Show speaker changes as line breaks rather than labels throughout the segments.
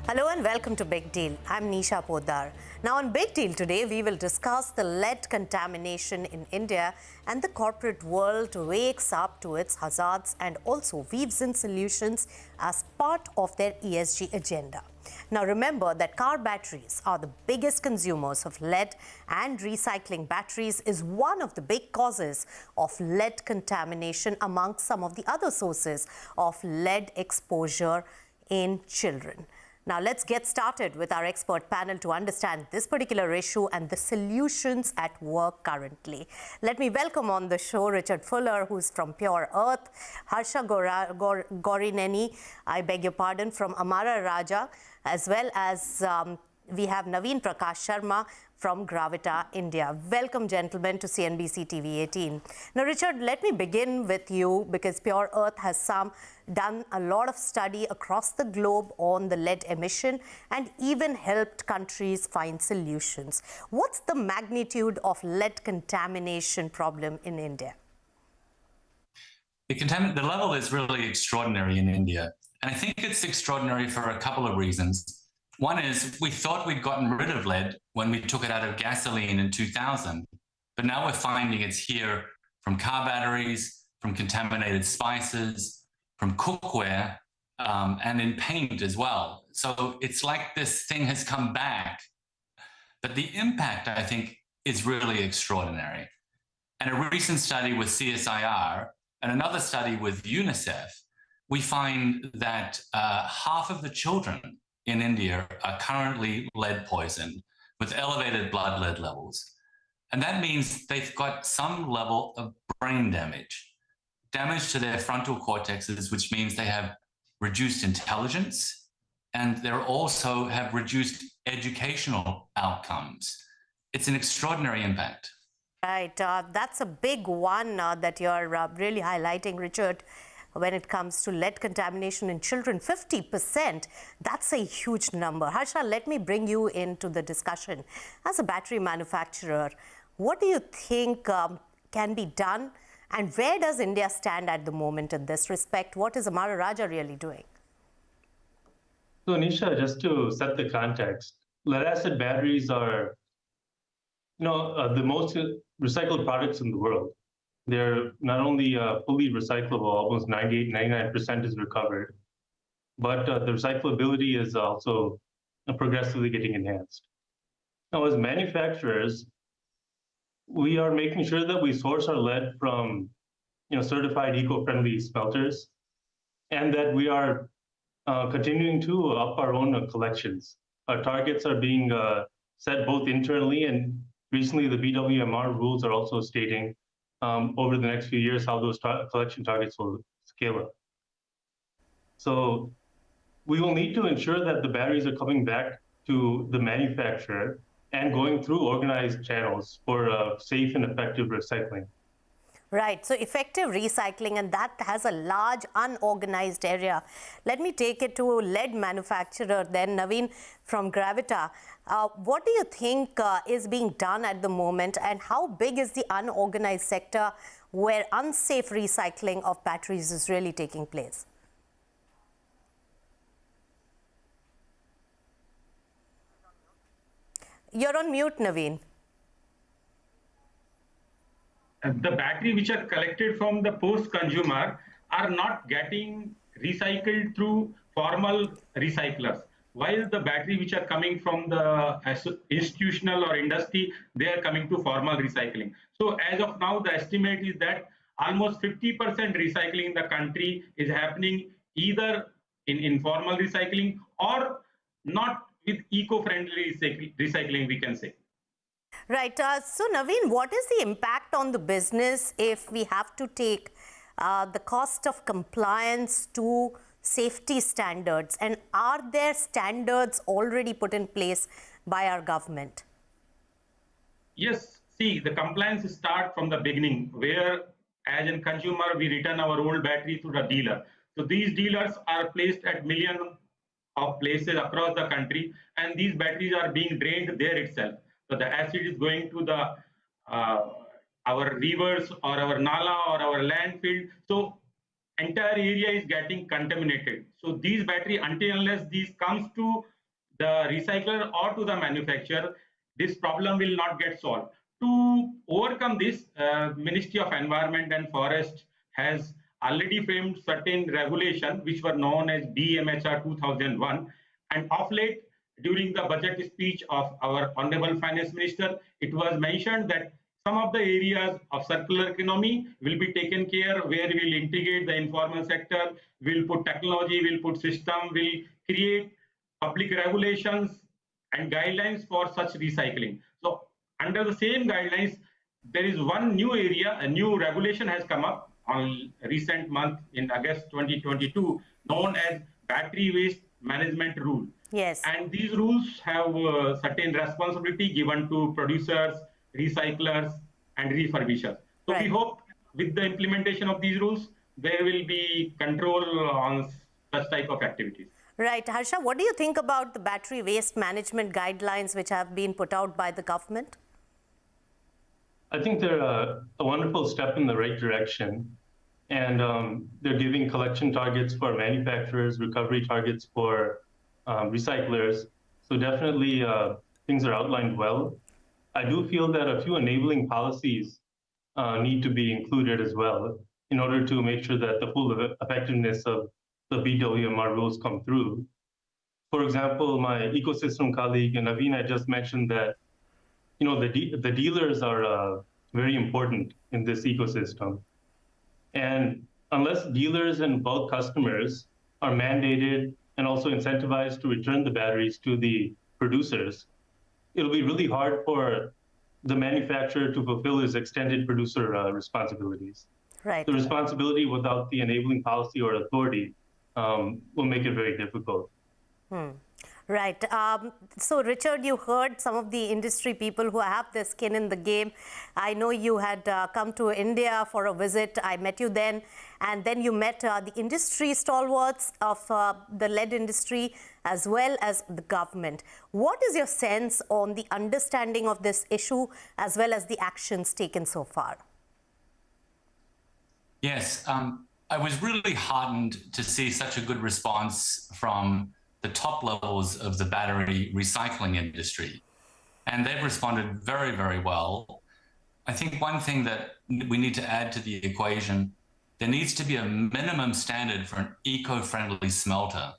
Hello and welcome to Big Deal. I'm Nisha Poddar. Now on Big Deal today, we will discuss the lead contamination in India, and the corporate world wakes up to its hazards and also weaves in solutions as part of their ESG agenda. Now remember that car batteries are the biggest consumers of lead, and recycling batteries is one of the big causes of lead contamination among some of the other sources of lead exposure in children. Now let's get started with our expert panel to understand this particular issue and the solutions at work currently. Let me welcome on the show Richard Fuller, who's from Pure Earth, Gourineni, I beg your pardon, from Amara Raja, as well as we have Navin Prakash Sharma from Gravita, India. Welcome, gentlemen, to CNBC-TV18. Now, Richard, let me begin with you because Pure Earth has done a lot of study across the globe on the lead emission and even helped countries find solutions. What's the magnitude of lead contamination problem in India?
The level is really extraordinary in India. And I think it's extraordinary for a couple of reasons. One is we thought we'd gotten rid of lead when we took it out of gasoline in 2000, but now we're finding it's here from car batteries, from contaminated spices, from cookware, and in paint as well. So it's like this thing has come back, but the impact, I think, is really extraordinary. And a recent study with CSIR and another study with UNICEF, we find that half of the children in India are currently lead poisoned with elevated blood lead levels. And that means they've got some level of brain damage to their frontal cortexes, which means they have reduced intelligence, and they also have reduced educational outcomes. It's an extraordinary impact.
Right, that's a big one that you're really highlighting, Richard. When it comes to lead contamination in children, 50%, that's a huge number. Harsha, let me bring you into the discussion. As a battery manufacturer, what do you think can be done, and where does India stand at the moment in this respect? What is Amara Raja really doing?
So Nisha, just to set the context, lead acid batteries are the most recycled products in the world. They're not only fully recyclable, almost 99% is recovered, but the recyclability is also progressively getting enhanced. Now, as manufacturers, we are making sure that we source our lead from certified eco-friendly smelters, and that we are continuing to up our own collections. Our targets are being set both internally, and recently the BWMR rules are also stating over the next few years how those collection targets will scale up. So we will need to ensure that the batteries are coming back to the manufacturer and going through organized channels for safe and effective recycling.
Right, so effective recycling, and that has a large unorganized area. Let me take it to lead manufacturer then, Navin from Gravita. What do you think is being done at the moment, and how big is the unorganized sector where unsafe recycling of batteries is really taking place? You're on mute, Navin.
The battery which are collected from the post-consumer are not getting recycled through formal recyclers, while the battery which are coming from the institutional or industry, they are coming to formal recycling. So as of now, the estimate is that almost 50% recycling in the country is happening either in informal recycling or not with eco-friendly recycling, we can say.
Right. So, Navin, what is the impact on the business if we have to take the cost of compliance to safety standards? And are there standards already put in place by our government?
Yes. See, the compliance starts from the beginning, where as a consumer, we return our old battery to the dealer. So these dealers are placed at millions of places across the country, and these batteries are being drained there itself. So the acid is going to the our rivers or our nala or our landfill. So entire area is getting contaminated. So these battery, until unless these comes to the recycler or to the manufacturer, this problem will not get solved. To overcome this, Ministry of Environment and Forest has already framed certain regulations which were known as BMHR 2001. And of late, during the budget speech of our Honorable Finance Minister, it was mentioned that some of the areas of circular economy will be taken care where we'll integrate the informal sector, we'll put technology, we'll put system, we'll create public regulations and guidelines for such recycling. So under the same guidelines, there is one new area, a new regulation has come up on recent month in August 2022, known as Battery Waste Management Rule.
Yes.
And these rules have certain responsibility given to producers, recyclers, and refurbishers. So
Right.
we hope with the implementation of these rules, there will be control on such type of activities.
Right. Harsha, what do you think about the battery waste management guidelines which have been put out by the government?
I think they're a wonderful step in the right direction. And they're giving collection targets for manufacturers, recovery targets for recyclers. So definitely things are outlined well. I do feel that a few enabling policies need to be included as well in order to make sure that the full effectiveness of the BWMR rules come through. For example, my ecosystem colleague Navin had just mentioned that the dealers are very important in this ecosystem. And unless dealers and bulk customers are mandated and also incentivized to return the batteries to the producers, it'll be really hard for the manufacturer to fulfill his extended producer responsibilities.
Right.
The responsibility without the enabling policy or authority will make it very difficult.
Right. So, Richard, you heard some of the industry people who have their skin in the game. I know you had come to India for a visit. I met you then. And then you met the industry stalwarts of the lead industry as well as the government. What is your sense on the understanding of this issue as well as the actions taken so far?
Yes, I was really heartened to see such a good response from the top levels of the battery recycling industry. And they've responded very, very well. I think one thing that we need to add to the equation, there needs to be a minimum standard for an eco-friendly smelter.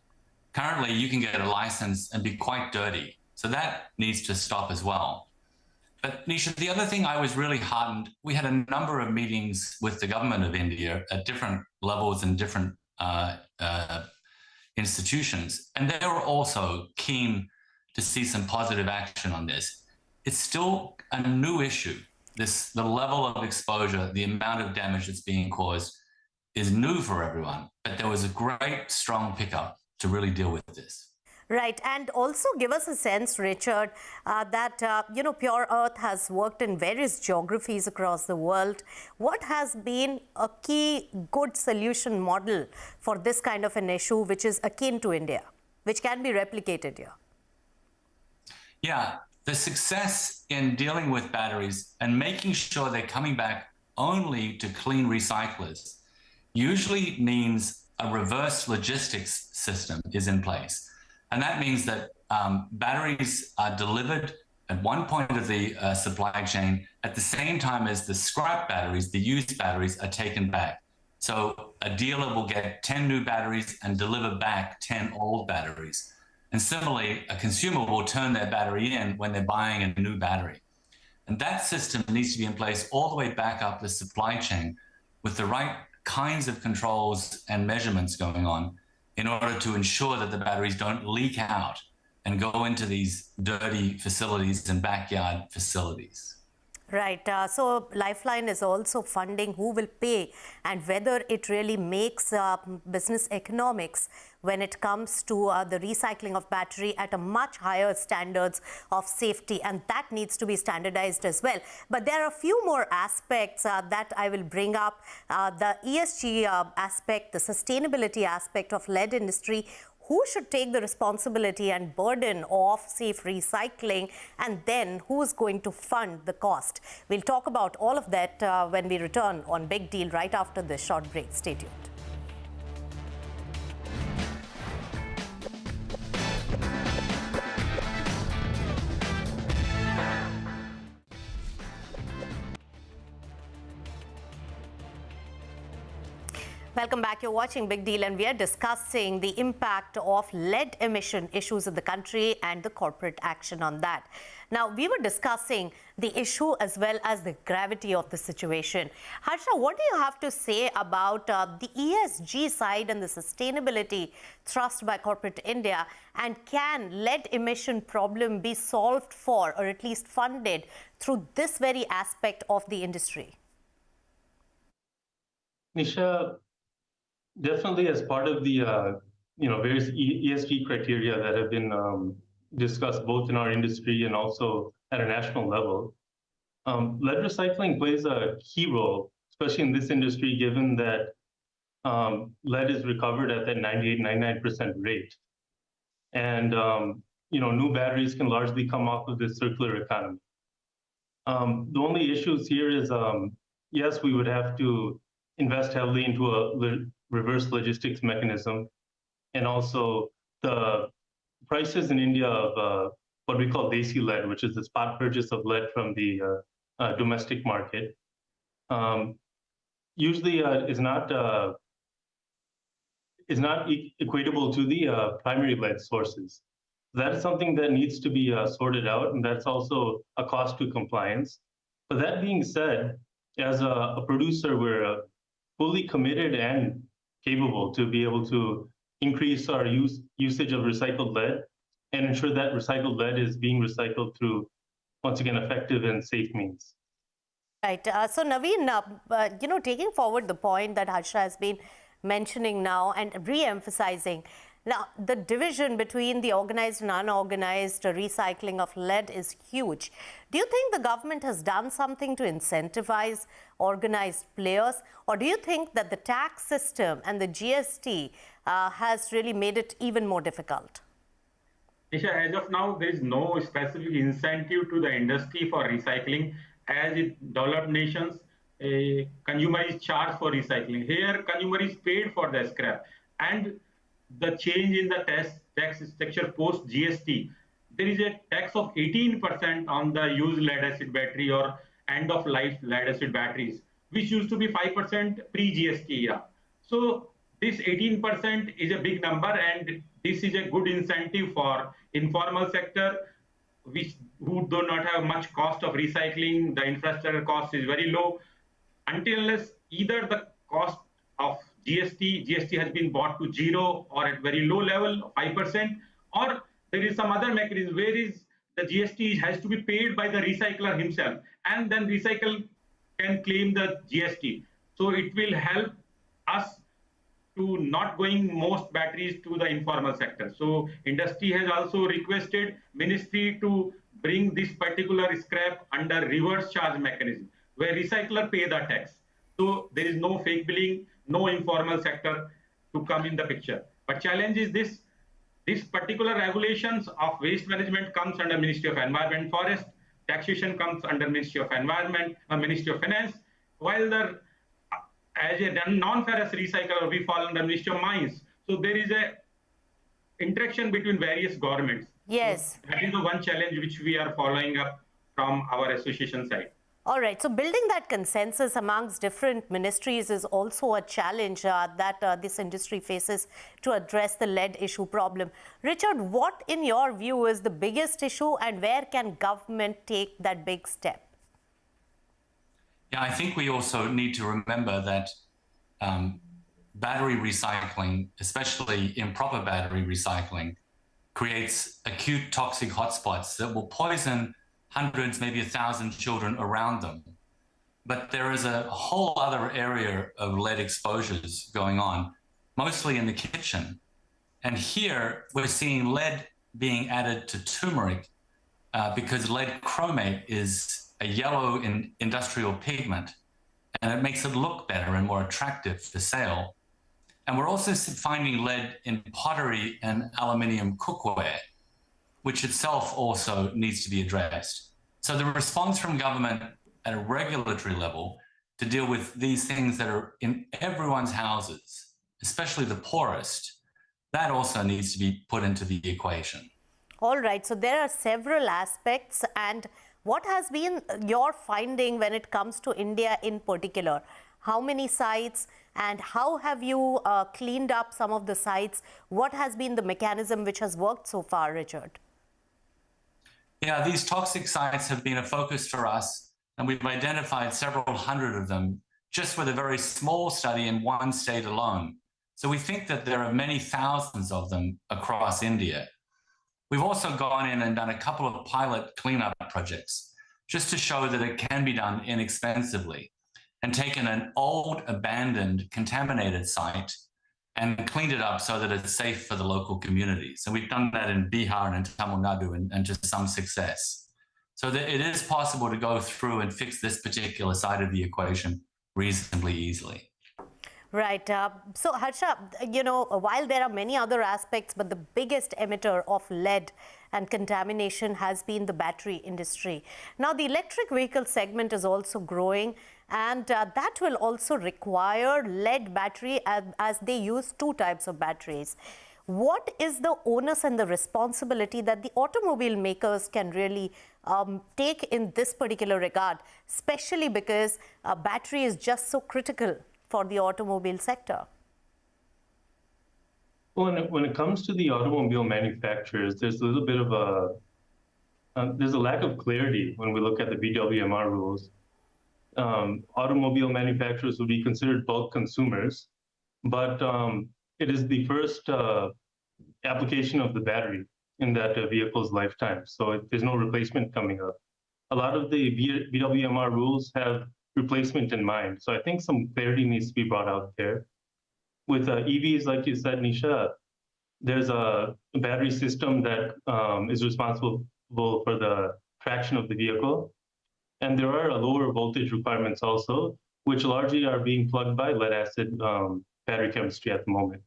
Currently, you can get a license and be quite dirty. So that needs to stop as well. But Nisha, the other thing I was really heartened, we had a number of meetings with the government of India at different levels and different institutions, and they were also keen to see some positive action on this. It's still a new issue. The level of exposure, the amount of damage that's being caused is new for everyone, but there was a great, strong pickup to really deal with this.
Right. And also give us a sense, Richard, that, Pure Earth has worked in various geographies across the world. What has been a key good solution model for this kind of an issue, which is akin to India, which can be replicated here?
Yeah, the success in dealing with batteries and making sure they're coming back only to clean recyclers usually means a reverse logistics system is in place. And that means that batteries are delivered at one point of the supply chain at the same time as the scrap batteries, the used batteries, are taken back. So a dealer will get 10 new batteries and deliver back 10 old batteries. And similarly, a consumer will turn their battery in when they're buying a new battery. And that system needs to be in place all the way back up the supply chain with the right kinds of controls and measurements going on in order to ensure that the batteries don't leak out and go into these dirty facilities and backyard facilities.
Right. So Lifeline is also funding who will pay and whether it really makes business economics when it comes to the recycling of battery at a much higher standards of safety, and that needs to be standardized as well. But there are a few more aspects that I will bring up. The ESG aspect, the sustainability aspect of lead industry. Who should take the responsibility and burden of safe recycling, and then who's going to fund the cost? We'll talk about all of that when we return on Big Deal right after this short break. Stay tuned. Welcome back. You're watching Big Deal, and we are discussing the impact of lead emission issues in the country and the corporate action on that. Now, we were discussing the issue as well as the gravity of the situation. Harsha, what do you have to say about the ESG side and the sustainability thrust by corporate India? And can lead emission problem be solved for, or at least funded, through this very aspect of the industry?
Nisha, definitely as part of the various ESG criteria that have been discussed both in our industry and also at a national level, lead recycling plays a key role, especially in this industry, given that lead is recovered at that 98-99% rate. And new batteries can largely come off of this circular economy. The only issues here is, yes, we would have to invest heavily into a reverse logistics mechanism, and also the prices in India of what we call desi lead, which is the spot purchase of lead from the domestic market, usually is not equatable to the primary lead sources. That is something that needs to be sorted out, and that's also a cost to compliance. But that being said, as a producer, we're fully committed and capable to be able to increase our usage of recycled lead and ensure that recycled lead is being recycled through, once again, effective and safe means.
Right. So, Navin, taking forward the point that Harsha has been mentioning now and re-emphasizing, now the division between the organized and unorganized recycling of lead is huge. Do you think the government has done something to incentivize organized players, or do you think that the tax system and the GST has really made it even more difficult?
Isha, as of now, there is no specific incentive to the industry for recycling. As in developed nations, a consumer is charged for recycling. Here, consumer is paid for the scrap. And the change in the tax structure post GST, there is a tax of 18% on the used lead acid battery or end of life lead acid batteries, which used to be 5% pre-GST era. So this 18% is a big number, and this is a good incentive for informal sector, who do not have much cost of recycling. The infrastructure cost is very low. Unless either the cost of GST has been brought to zero or at very low level, 5%, or there is some other mechanism where is the GST has to be paid by the recycler himself, and then recycle can claim the GST. So it will help us to not going most batteries to the informal sector. So industry has also requested ministry to bring this particular scrap under reverse charge mechanism, where recycler pay the tax. So there is no fake billing, no informal sector to come in the picture. But challenge is this particular regulations of waste management comes under Ministry of Environment and Forest, taxation comes under Ministry of Environment, Ministry of Finance, while as a non-ferrous recycler, we fall under Ministry of Mines. So there is a interaction between various governments.
Yes.
So that is the one challenge which we are following up from our association side.
All right. So building that consensus amongst different ministries is also a challenge that this industry faces to address the lead issue problem. Richard, what in your view is the biggest issue, and where can government take that big step?
Yeah, I think we also need to remember that battery recycling, especially improper battery recycling, creates acute toxic hotspots that will poison hundreds, maybe 1,000 children around them. But there is a whole other area of lead exposures going on, mostly in the kitchen. And here we're seeing lead being added to turmeric because lead chromate is a yellow industrial pigment, and it makes it look better and more attractive for sale. And we're also finding lead in pottery and aluminium cookware, which itself also needs to be addressed. So the response from government at a regulatory level to deal with these things that are in everyone's houses, especially the poorest, that also needs to be put into the equation.
All right, so there are several aspects, and what has been your finding when it comes to India in particular? How many sites And how have you cleaned up some of the sites? What has been the mechanism which has worked so far, Richard?
Yeah, these toxic sites have been a focus for us, and we've identified several hundred of them just with a very small study in one state alone. So we think that there are many thousands of them across India. We've also gone in and done a couple of pilot cleanup projects just to show that it can be done inexpensively, and taken an old, abandoned, contaminated site and cleaned it up so that it's safe for the local communities. And we've done that in Bihar and Tamil Nadu and to some success. So that it is possible to go through and fix this particular side of the equation reasonably easily.
Right. So, Harsha, while there are many other aspects, but the biggest emitter of lead and contamination has been the battery industry. Now, the electric vehicle segment is also growing, and that will also require lead battery as they use two types of batteries. What is the onus and the responsibility that the automobile makers can really take in this particular regard, especially because battery is just so critical for the automobile sector?
When it comes to the automobile manufacturers, there's a little bit of there's a lack of clarity when we look at the BWMR rules. Automobile manufacturers would be considered bulk consumers, but it is the first application of the battery in that vehicle's lifetime. So there's no replacement coming up. A lot of the BWMR rules have replacement in mind. So I think some clarity needs to be brought out there. With EVs, like you said, Nisha, there's a battery system that is responsible for the traction of the vehicle. And there are lower voltage requirements also, which largely are being plugged by lead acid battery chemistry at the moment.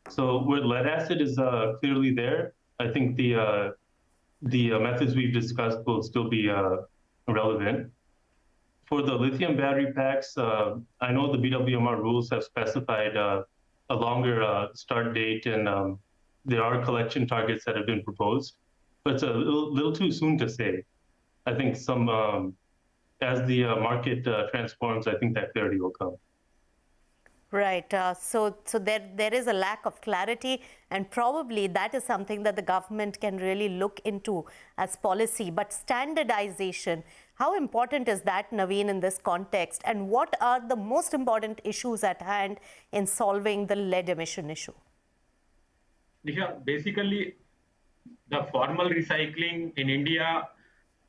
So where lead acid is clearly there, I think the methods we've discussed will still be relevant. For the lithium battery packs, I know the BWMR rules have specified a longer start date, and there are collection targets that have been proposed, but it's a little too soon to say. I think as the market transforms, I think that clarity will come.
Right. So there is a lack of clarity, and probably that is something that the government can really look into as policy. But standardization, how important is that, Navin, in this context? And what are the most important issues at hand in solving the lead emission issue?
Nisha, basically, the formal recycling in India,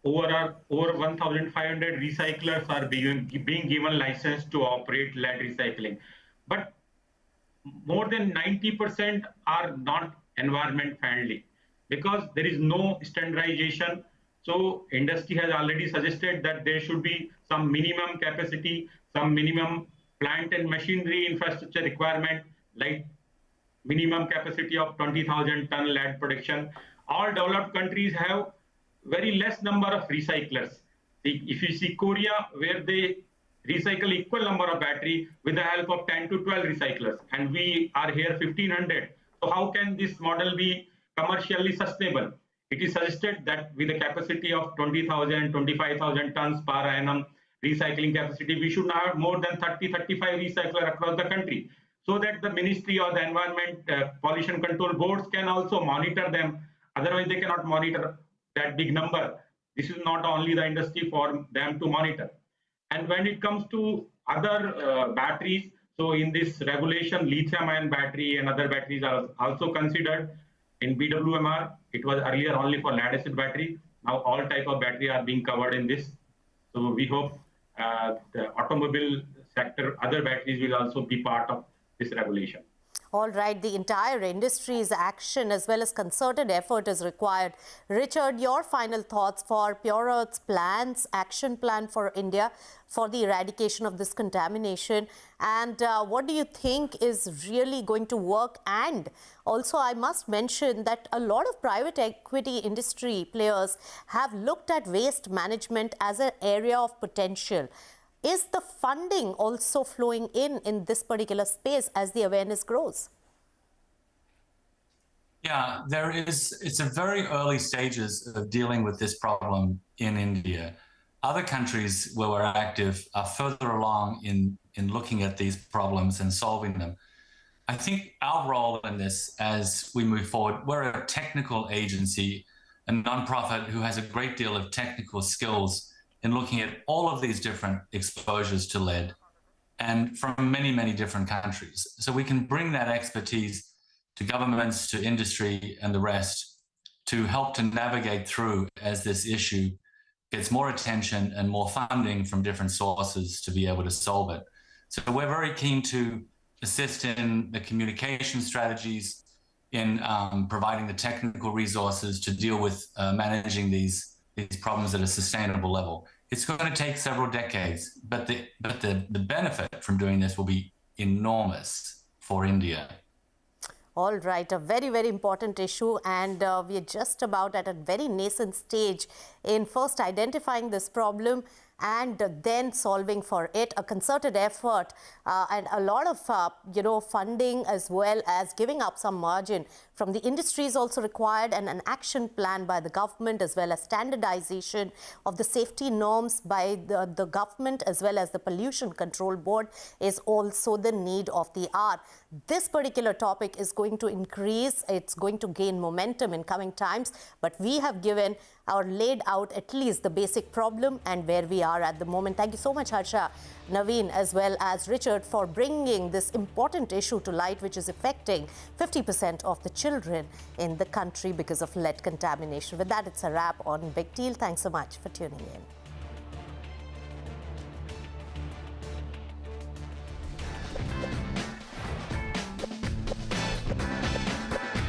over 1,500 recyclers are being given license to operate lead recycling. But more than 90% are not environment friendly because there is no standardization. So industry has already suggested that there should be some minimum capacity, some minimum plant and machinery infrastructure requirement, like minimum capacity of 20,000 ton lead production. All developed countries have very less number of recyclers. If you see Korea, where they recycle equal number of battery with the help of 10 to 12 recyclers, and we are here 1,500. So how can this model be commercially sustainable? It is suggested that with a capacity of 20,000, 25,000 tons per annum recycling capacity, we should have more than 30, 35 recyclers across the country, so that the ministry or the environment pollution control boards can also monitor them. Otherwise, they cannot monitor that big number. This is not only the industry for them to monitor. And when it comes to other batteries, so in this regulation, lithium-ion battery and other batteries are also considered. In BWMR, it was earlier only for lead-acid battery. Now all type of battery are being covered in this. So we hope the automobile sector, other batteries will also be part of this regulation.
All right, the entire industry's action as well as concerted effort is required. Richard, your final thoughts for Pure Earth's plans, action plan for India for the eradication of this contamination, and what do you think is really going to work? And also, I must mention that a lot of private equity industry players have looked at waste management as an area of potential. Is the funding also flowing in this particular space as the awareness grows?
Yeah, there is. It's a very early stages of dealing with this problem in India. Other countries where we're active are further along in looking at these problems and solving them. I think our role in this as we move forward, we're a technical agency, a nonprofit who has a great deal of technical skills in looking at all of these different exposures to lead and from many, many different countries. So we can bring that expertise to governments, to industry and the rest to help to navigate through as this issue gets more attention and more funding from different sources to be able to solve it. So we're very keen to assist in the communication strategies, in providing the technical resources to deal with managing these problems at a sustainable level. It's going to take several decades, but the benefit from doing this will be enormous for India.
All right, a very, very important issue, and we are just about at a very nascent stage in first identifying this problem and then solving for it. A concerted effort and a lot of funding, as well as giving up some margin from the industry is also required, and an action plan by the government, as well as standardization of the safety norms by the government, as well as the Pollution Control Board, is also the need of the hour. This particular topic is going to increase, it's going to gain momentum in coming times, but we have given or laid out at least the basic problem and where we are at the moment. Thank you so much, Harsha, Navin, as well as Richard, for bringing this important issue to light, which is affecting 50% of the children in the country because of lead contamination. With that, it's a wrap on Big Deal. Thanks so much for tuning in.